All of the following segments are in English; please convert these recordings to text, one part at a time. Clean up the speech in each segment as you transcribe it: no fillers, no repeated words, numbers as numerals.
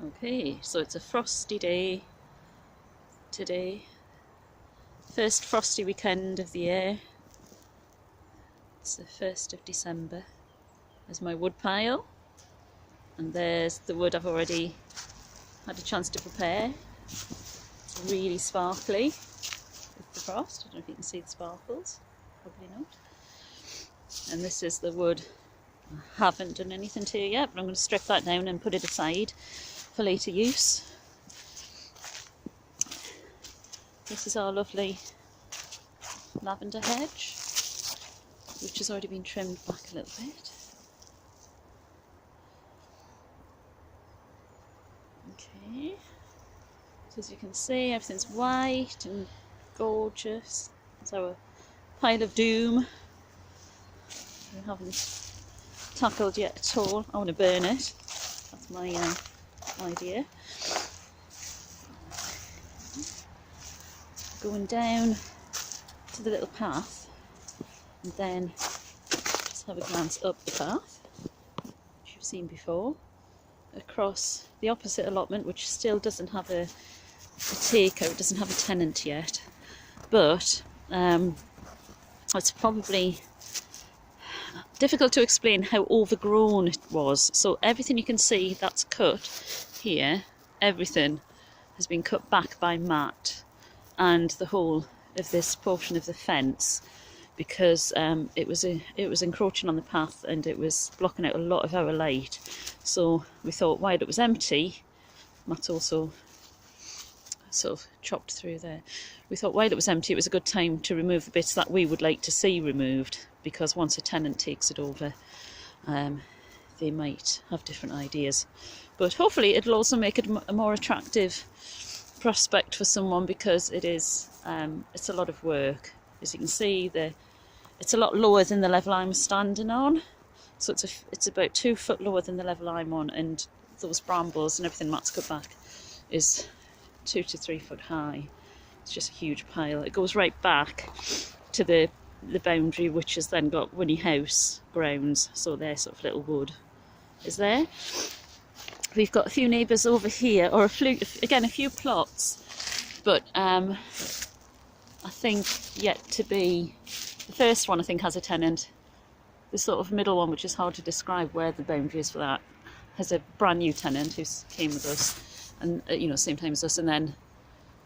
Okay, so it's a frosty day today. First frosty weekend of the year. It's the 1st of December. There's my wood pile, and there's the wood I've already had a chance to prepare. It's really sparkly with the frost. I don't know if you can see the sparkles, probably not. And this is the wood I haven't done anything to yet, but I'm going to strip that down and put it aside for later use. This is our lovely lavender hedge, which has already been trimmed back a little bit. Okay, so as you can see, everything's white and gorgeous. It's our pile of doom we haven't tackled yet at all. I want to burn it. That's my idea. Going down to the little path, and then just have a glance up the path, which you've seen before, across the opposite allotment, which still doesn't have a taker, it doesn't have a tenant yet, but it's probably difficult to explain how overgrown it was. So everything you can see that's cut here, everything has been cut back by Matt and the whole of this portion of the fence, because it was encroaching on the path and it was blocking out a lot of our light. So we thought while it was empty, Matt's also sort of chopped through there, we thought while it was empty it was a good time to remove the bits that we would like to see removed, because once a tenant takes it over, they might have different ideas. But hopefully it'll also make it a more attractive prospect for someone, because it is it's a lot of work. As you can see, it's a lot lower than the level I'm standing on, so it's about 2 foot lower than the level I'm on, and those brambles and everything Matt's cut back is 2 to 3 foot high. It's just a huge pile. It goes right back to the boundary, which has then got Winnie House grounds, so their sort of little wood is there. We've got a few neighbours over here, or a few plots, but I think yet to be. The first one I think has a tenant. The sort of middle one, which is hard to describe where the boundary is for that, has a brand new tenant who came with us, and same time as us. And then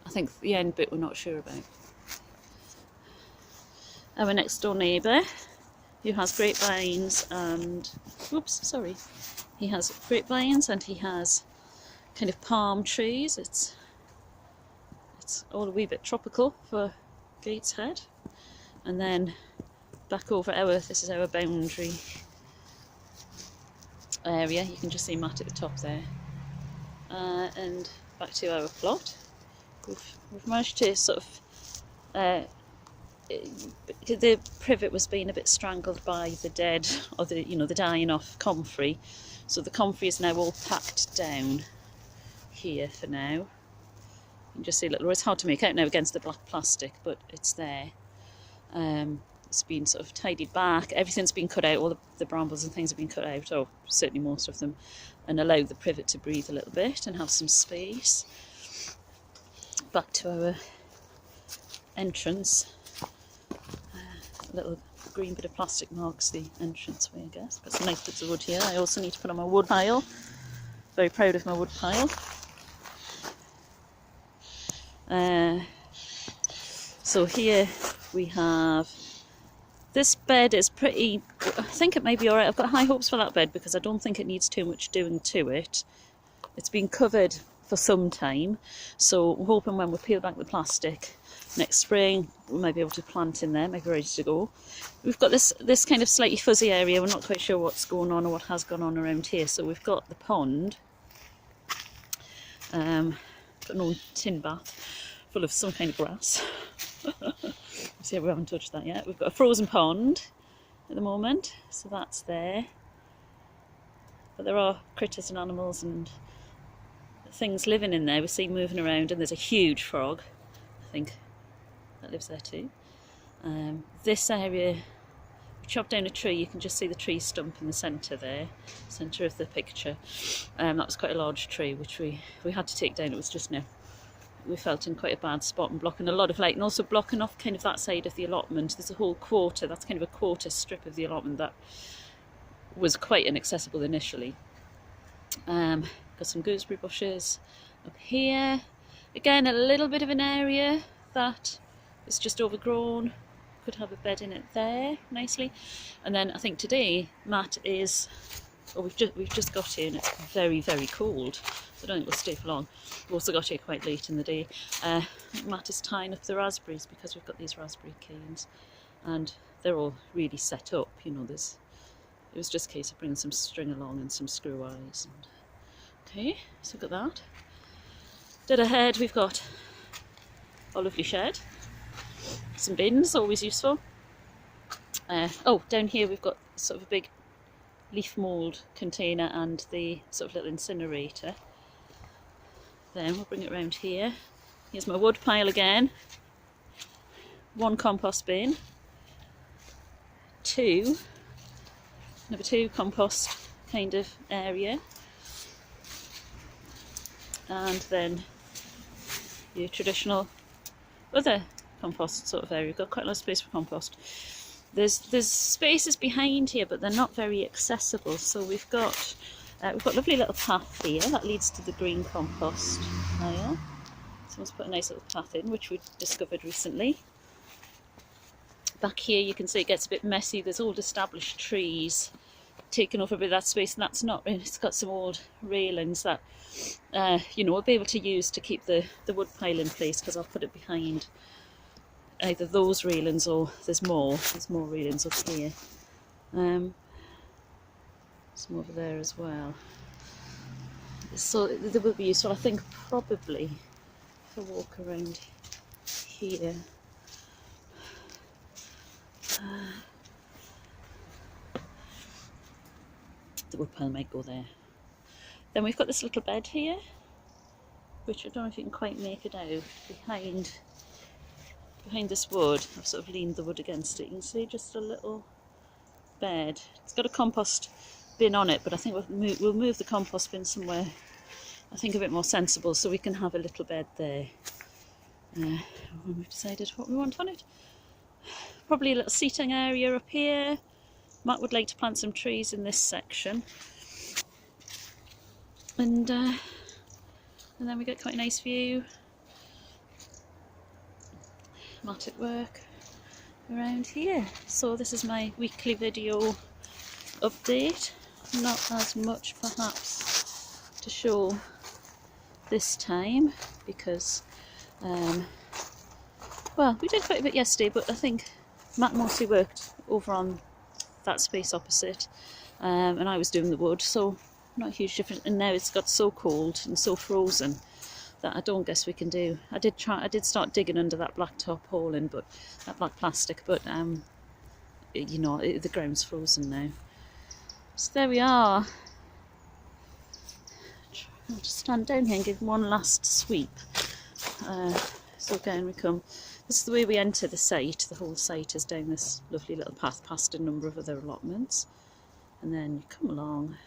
I think the end bit we're not sure about. Our next door neighbour, who has grapevines and he has grapevines and he has kind of palm trees. It's all a wee bit tropical for Gateshead. And then back over this is our boundary area. You can just see Matt at the top there. And back to our plot. We've managed to sort of the privet was being a bit strangled by the dead, or the dying off comfrey. So the comfrey is now all packed down here for now. You can just see a little. It's hard to make out now against the black plastic, but it's there. It's been sort of tidied back. Everything's been cut out. All the brambles and things have been cut out, or certainly most of them, and allow the privet to breathe a little bit and have some space. Back to our entrance. A little green bit of plastic marks the entrance way, I guess. Got some nice bits of wood here. I also need to put on my wood pile. Very proud of my wood pile. So here we have, this bed is pretty, I think it may be alright. I've got high hopes for that bed because I don't think it needs too much doing to it. It's been covered for some time, so I'm hoping when we peel back the plastic next spring we might be able to plant in there, maybe ready to go. We've got this kind of slightly fuzzy area. We're not quite sure what's going on or what has gone on around here. So we've got the pond, got an old tin bath full of some kind of grass. See, we haven't touched that yet. We've got a frozen pond at the moment, so that's there. But there are critters and animals and things living in there. We see moving around, and there's a huge frog, I think, that lives there too. This area we chopped down a tree. You can just see the tree stump in the centre there, centre of the picture. That was quite a large tree, which we had to take down. It was just now, we felt in quite a bad spot and blocking a lot of light, and also blocking off kind of that side of the allotment. There's a whole quarter, that's kind of a quarter strip of the allotment that was quite inaccessible initially. Got some gooseberry bushes up here. Again, a little bit of an area that is just overgrown. Could have a bed in it there nicely. And then I think today Matt is, we've just got here and it's very, very cold, so I don't think we'll stay for long. We've also got here quite late in the day. Matt is tying up the raspberries because we've got these raspberry canes and they're all really set up, you know. It was just a case of bringing some string along and some screw eyes. And, okay, so we've got that. Dead ahead we've got our lovely shed. Some bins, always useful. Oh, down here we've got sort of a big leaf mould container and the sort of little incinerator. Then we'll bring it around here. Here's my wood pile again. 1 compost bin. 2, number 2 compost kind of area. And then your traditional other compost sort of area. We've got quite a lot of space for compost. There's spaces behind here, but they're not very accessible. So we've got a lovely little path here that leads to the green compost pile. Someone's put a nice little path in, which we discovered recently. Back here you can see it gets a bit messy. There's old established trees taking over a bit of that space, and that's not, it's got some old railings that you know, we'll be able to use to keep the wood pile in place, because I'll put it behind either those railings or there's more railings up here. Some over there as well. So they will be useful, I think, probably if I walk around here. The wood pile might go there. Then we've got this little bed here, which I don't know if you can quite make it out. Behind this wood, I've sort of leaned the wood against it. You can see just a little bed. It's got a compost bin on it, but I think we'll move the compost bin somewhere, I think, a bit more sensible, so we can have a little bed there. When we've decided what we want on it. Probably a little seating area up here. Matt would like to plant some trees in this section. And then we get quite a nice view. Matt at work around here. So this is my weekly video update. Not as much perhaps to show this time because well, we did quite a bit yesterday, but I think Matt mostly worked over on that space opposite, and I was doing the wood, so not a huge difference. And now it's got so cold and so frozen that I don't guess we can do. I did start digging under that black top hole in, but that black plastic, but you know, the ground's frozen now. So there we are. I'll just stand down here and give one last sweep. So again we come. This is the way we enter the site. The whole site is down this lovely little path past a number of other allotments. And then you come along.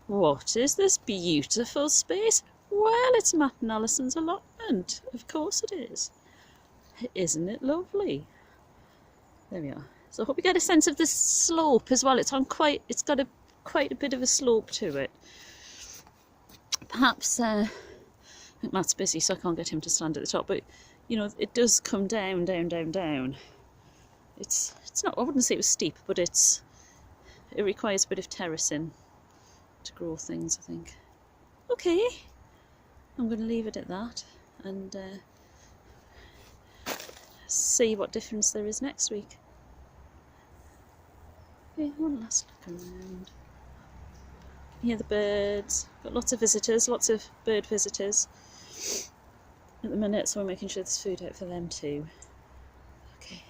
What is this beautiful space? Well, it's Matt and Alison's allotment. Of course it is. Isn't it lovely? There we are. So I hope you get a sense of the slope as well. It's got quite a bit of a slope to it. Perhaps I think Matt's busy, so I can't get him to stand at the top, but you know, it does come down, down, down, down. It's not, I wouldn't say it was steep, but it requires a bit of terracing to grow things, I think. Okay, I'm going to leave it at that and see what difference there is next week. Okay, one last look around. Hear the birds. Got lots of visitors, lots of bird visitors at the minute, so we're making sure there's food out for them too. Okay.